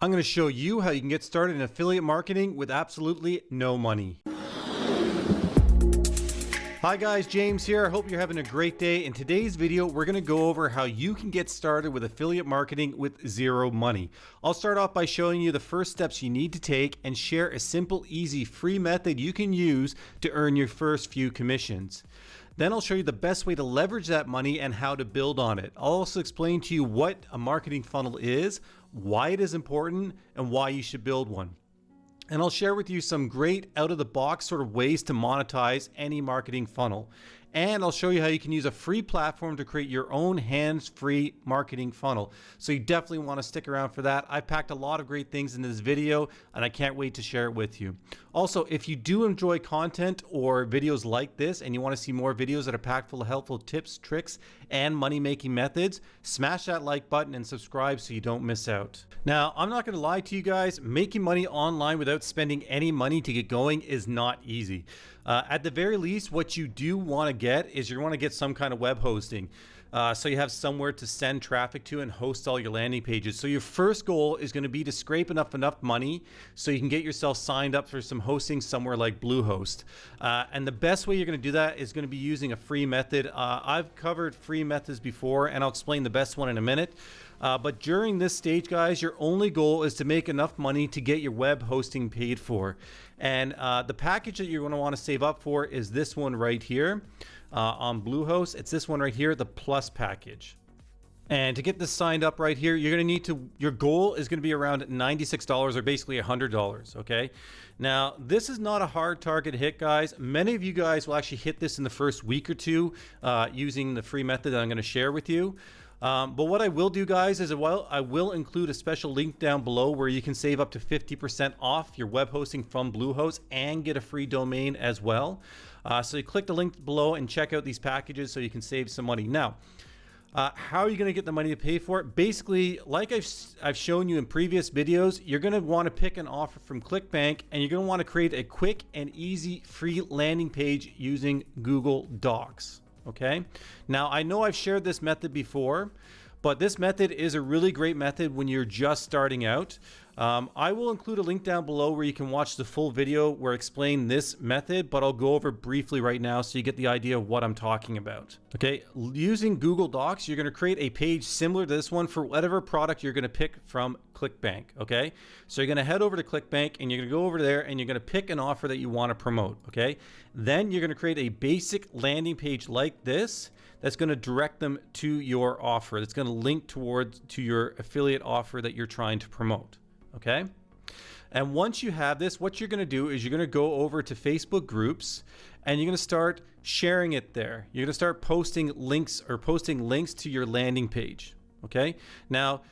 I'm going to show you how you can get started in affiliate marketing with absolutely no money. Hi guys, James here. I hope you're having a great day. In today's video, we're going to go over how you can get started with affiliate marketing with zero money. I'll start off by showing you the first steps you need to take and share a simple, easy, free method you can use to earn your first few commissions. Then I'll show you the best way to leverage that money and how to build on it. I'll also explain to you what a marketing funnel is, why it is important, and why you should build one. And I'll share with you some great out-of-the-box sort of ways to monetize any marketing funnel. And I'll show you how you can use a free platform to create your own hands-free marketing funnel. So you definitely want to stick around for that. I've packed a lot of great things in this video, and I can't wait to share it with you. Also, if you do enjoy content or videos like this, and you want to see more videos that are packed full of helpful tips, tricks, and money-making methods, smash that like button and subscribe so you don't miss out. Now, I'm not going to lie to you guys, making money online without spending any money to get going is not easy. At the very least, what you do want to get is you want to get some kind of web hosting. So you have somewhere to send traffic to and host all your landing pages. So your first goal is going to be to scrape enough money so you can get yourself signed up for some hosting somewhere like Bluehost. And the best way you're going to do that is going to be using a free method. I've covered free methods before, and I'll explain the best one in a minute. But during this stage, guys, your only goal is to make enough money to get your web hosting paid for. And the package that you're going to want to save up for is this one right here on Bluehost. It's this one right here, the Plus package. And to get this signed up right here, you're going to need to, your goal is going to be around $96 or basically $100, okay? Now, this is not a hard target hit, guys. Many of you guys will actually hit this in the first week or two using the free method that I'm going to share with you. But what I will do, guys, is I will include a special link down below where you can save up to 50% off your web hosting from Bluehost and get a free domain as well. So you click the link below and check out these packages so you can save some money. Now, how are you going to get the money to pay for it? Basically, like I've shown you in previous videos, you're going to want to pick an offer from ClickBank, and you're going to want to create a quick and easy free landing page using Google Docs. Okay, now I know I've shared this method before, but this method is a really great method when you're just starting out. I will include a link down below where you can watch the full video where I explain this method, but I'll go over briefly right now so you get the idea of what I'm talking about. Okay, using Google Docs, you're going to create a page similar to this one for whatever product you're going to pick from ClickBank. Okay, so you're going to head over to ClickBank and you're going to go over there and you're going to pick an offer that you want to promote. Okay, then you're going to create a basic landing page like this that's going to direct them to your offer. That's going to link to your affiliate offer that you're trying to promote. Okay, and once you have this, what you're going to do is you're going to go over to Facebook groups and you're going to start sharing it there. You're going to start posting links to your landing page. Okay, now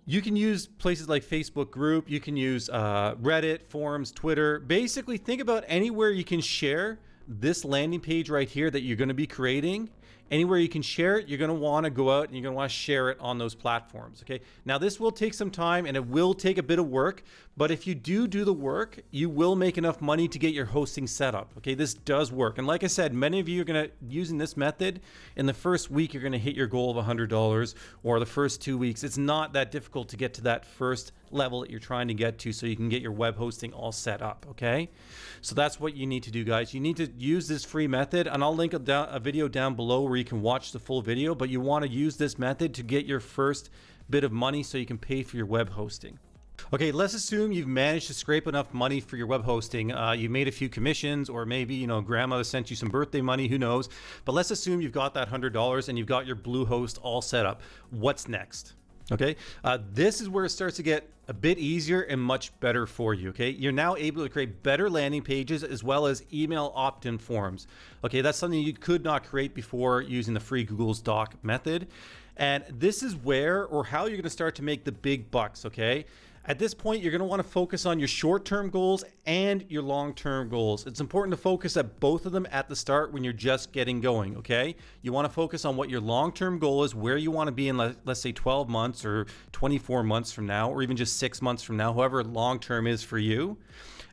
you can use places like Facebook group, you can use Reddit, forums, Twitter. Basically, think about anywhere you can share this landing page right here that you're going to be creating. Anywhere you can share it, you're going to want to go out and you're going to want to share it on those platforms. Okay, now this will take some time and it will take a bit of work, but if you do the work, you will make enough money to get your hosting set up. Okay, this does work. And like I said, many of you are going to, using this method, in the first week, you're going to hit your goal of $100, or the first 2 weeks. It's not that difficult to get to that first level that you're trying to get to so you can get your web hosting all set up. Okay, so that's what you need to do, guys. You need to use this free method, and I'll link a video down below where you can watch the full video, but you want to use this method to get your first bit of money so you can pay for your web hosting. Okay, let's assume you've managed to scrape enough money for your web hosting. You made a few commissions, or maybe, you know, grandmother sent you some birthday money, who knows? But let's assume you've got that $100 and you've got your Bluehost all set up. What's next? Okay, this is where it starts to get a bit easier and much better for you. Okay, you're now able to create better landing pages as well as email opt-in forms. Okay, that's something you could not create before using the free Google's Doc method. And this is where or how you're going to start to make the big bucks. Okay, at this point, you're going to want to focus on your short-term goals and your long-term goals. It's important to focus at both of them at the start when you're just getting going, okay? You want to focus on what your long-term goal is, where you want to be in, let's say 12 months or 24 months from now, or even just 6 months from now, however long-term is for you.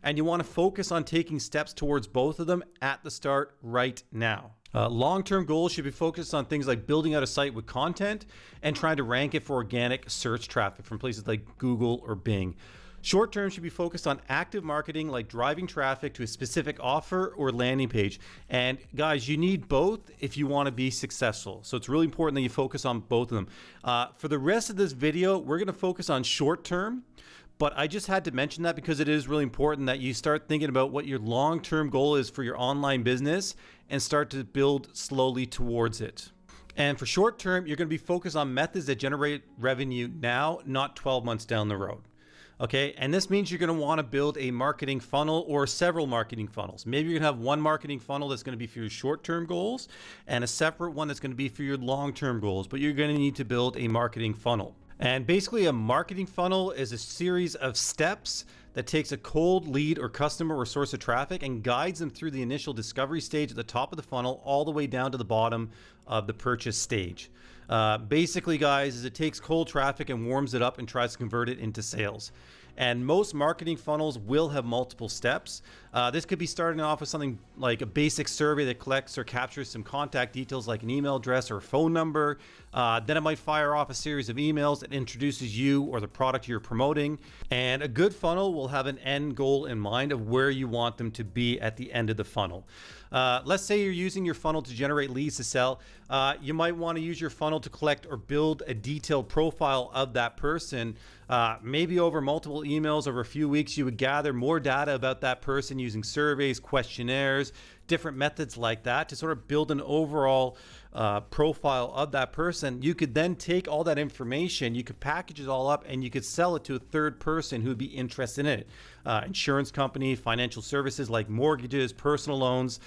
And you want to focus on taking steps towards both of them at the start right now. Long-term goals should be focused on things like building out a site with content and trying to rank it for organic search traffic from places like Google or Bing. Short-term should be focused on active marketing, like driving traffic to a specific offer or landing page. And guys, you need both if you want to be successful. So it's really important that you focus on both of them. For the rest of this video, we're going to focus on short-term. But I just had to mention that because it is really important that you start thinking about what your long-term goal is for your online business and start to build slowly towards it. And for short-term, you're going to be focused on methods that generate revenue now, not 12 months down the road. Okay, and this means you're going to want to build a marketing funnel or several marketing funnels. Maybe you're going to have one marketing funnel that's going to be for your short-term goals and a separate one that's going to be for your long-term goals, but you're going to need to build a marketing funnel. And basically a marketing funnel is a series of steps that takes a cold lead or customer or source of traffic and guides them through the initial discovery stage at the top of the funnel all the way down to the bottom of the purchase stage. Basically, guys, is it takes cold traffic and warms it up and tries to convert it into sales. And most marketing funnels will have multiple steps. This could be starting off with something like a basic survey that collects or captures some contact details like an email address or phone number. Then it might fire off a series of emails that introduces you or the product you're promoting. And a good funnel will have an end goal in mind of where you want them to be at the end of the funnel. Let's say you're using your funnel to generate leads to sell. You might want to use your funnel to collect or build a detailed profile of that person. Maybe over multiple emails over a few weeks, you would gather more data about that person using surveys, questionnaires, different methods like that to sort of build an overall profile of that person. You could then take all that information, you could package it all up, and you could sell it to a third person who'd be interested in it. Insurance company, financial services like mortgages, personal loans.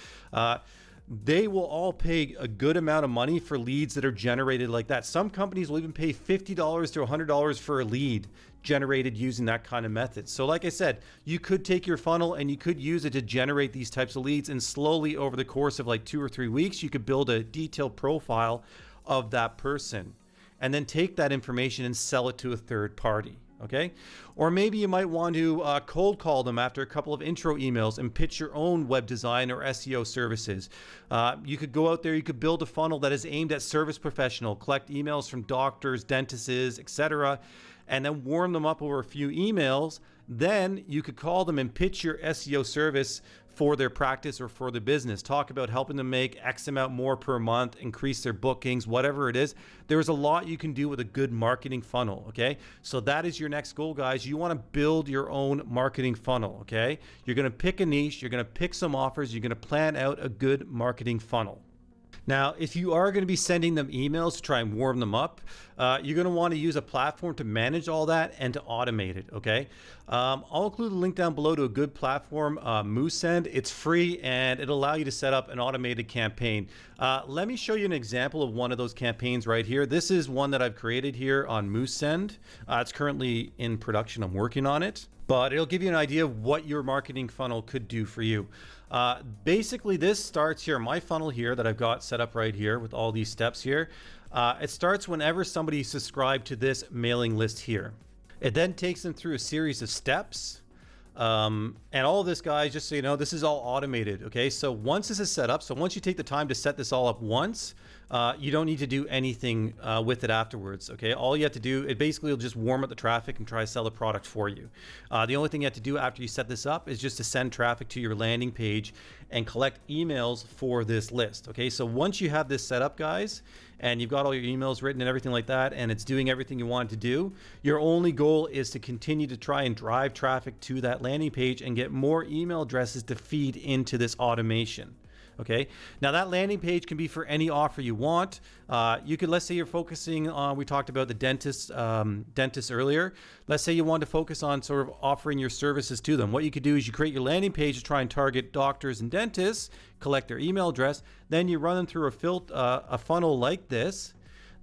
They will all pay a good amount of money for leads that are generated like that. Some companies will even pay $50 to $100 for a lead generated using that kind of method. So like I said, you could take your funnel and you could use it to generate these types of leads, and slowly over the course of like 2 or 3 weeks, you could build a detailed profile of that person and then take that information and sell it to a third party. Okay. Or maybe you might want to cold call them after a couple of intro emails and pitch your own web design or SEO services. You could go out there, you could build a funnel that is aimed at service professional, collect emails from doctors, dentists, etc., and then warm them up over a few emails. Then you could call them and pitch your SEO service for their practice or for their business. Talk about helping them make X amount more per month, increase their bookings, whatever it is. There's a lot you can do with a good marketing funnel, okay? So that is your next goal, guys. You want to build your own marketing funnel, okay? You're going to pick a niche, you're going to pick some offers, you're going to plan out a good marketing funnel. Now, if you are going to be sending them emails to try and warm them up, you're going to want to use a platform to manage all that and to automate it, okay? I'll include a link down below to a good platform, MooseSend. It's free and it'll allow you to set up an automated campaign. Let me show you an example of one of those campaigns right here. This is one that I've created here on MooseSend. It's currently in production. I'm working on it, but it'll give you an idea of what your marketing funnel could do for you. Basically, this starts here, my funnel here that I've got set up right here with all these steps here. It starts whenever somebody subscribed to this mailing list here. It then takes them through a series of steps. And all of this, guys, just so you know, this is all automated. Okay, so once this is set up, so once you take the time to set this all up once, you don't need to do anything with it afterwards. Okay, all you have to do, it basically will just warm up the traffic and try to sell the product for you. The only thing you have to do after you set this up is just to send traffic to your landing page and collect emails for this list. Okay, so once you have this set up, guys, and you've got all your emails written and everything like that, and it's doing everything you want it to do, your only goal is to continue to try and drive traffic to that landing page and get more email addresses to feed into this automation. Okay, now that landing page can be for any offer you want. You could, let's say you're focusing on, we talked about the dentist earlier. Let's say you want to focus on sort of offering your services to them. What you could do is you create your landing page to try and target doctors and dentists, collect their email address, then you run them through a funnel like this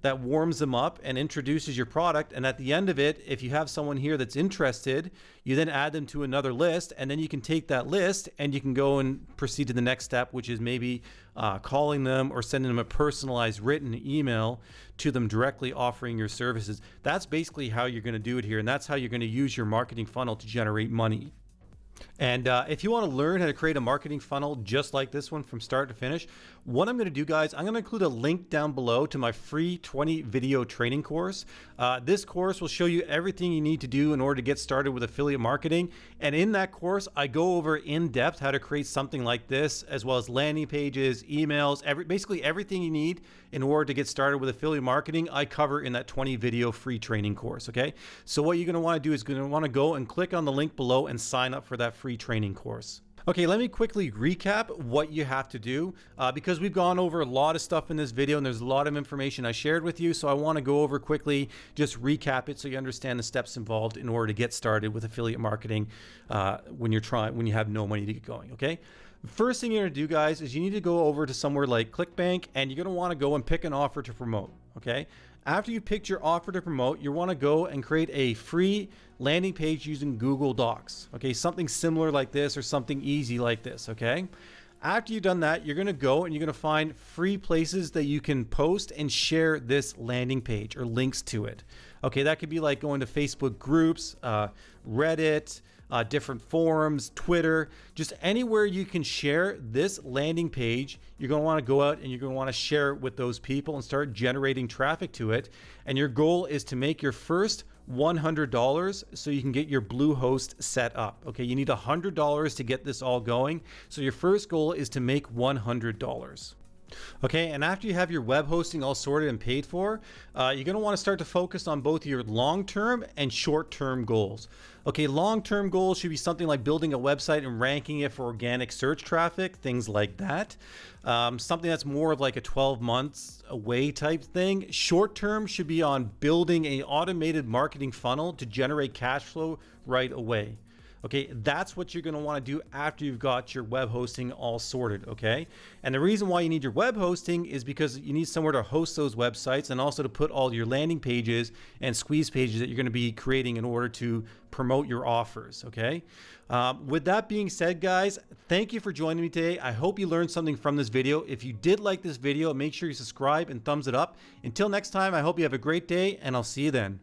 that warms them up and introduces your product. And at the end of it, if you have someone here that's interested, you then add them to another list, and then you can take that list and you can go and proceed to the next step, which is maybe calling them or sending them a personalized written email to them directly offering your services. That's basically how you're going to do it here. And that's how you're going to use your marketing funnel to generate money. And if you want to learn how to create a marketing funnel just like this one from start to finish, what I'm going to do, guys, I'm going to include a link down below to my free 20 video training course. This course will show you everything you need to do in order to get started with affiliate marketing. And in that course, I go over in depth how to create something like this, as well as landing pages, emails, basically everything you need in order to get started with affiliate marketing. I cover in that 20 video free training course. Okay. So what you're going to want to do is going to want to go and click on the link below and sign up for that free training course. Okay, let me quickly recap what you have to do because we've gone over a lot of stuff in this video and there's a lot of information I shared with you. So I want to go over quickly, just recap it so you understand the steps involved in order to get started with affiliate marketing when you have no money to get going. Okay. First thing you're going to do, guys, is you need to go over to somewhere like ClickBank and you're going to want to go and pick an offer to promote. Okay. After you picked your offer to promote, you want to go and create a free landing page using Google Docs. Okay, something similar like this or something easy like this. Okay. After you've done that, you're going to go and you're going to find free places that you can post and share this landing page or links to it. Okay, that could be like going to Facebook groups, Reddit, different forums, Twitter, just anywhere you can share this landing page. You're going to want to go out and you're going to want to share it with those people and start generating traffic to it. And your goal is to make your first $100 so you can get your Bluehost set up. Okay, you need $100 to get this all going. So your first goal is to make $100. Okay, and after you have your web hosting all sorted and paid for, you're going to want to start to focus on both your long-term and short-term goals. Okay, long-term goals should be something like building a website and ranking it for organic search traffic, things like that. Something that's more of like a 12 months away type thing. Short-term should be on building an automated marketing funnel to generate cash flow right away. Okay, that's what you're going to want to do after you've got your web hosting all sorted. Okay, and the reason why you need your web hosting is because you need somewhere to host those websites and also to put all your landing pages and squeeze pages that you're going to be creating in order to promote your offers. Okay, with that being said, guys, thank you for joining me today. I hope you learned something from this video. If you did like this video, make sure you subscribe and thumbs it up. Until next time, I hope you have a great day and I'll see you then.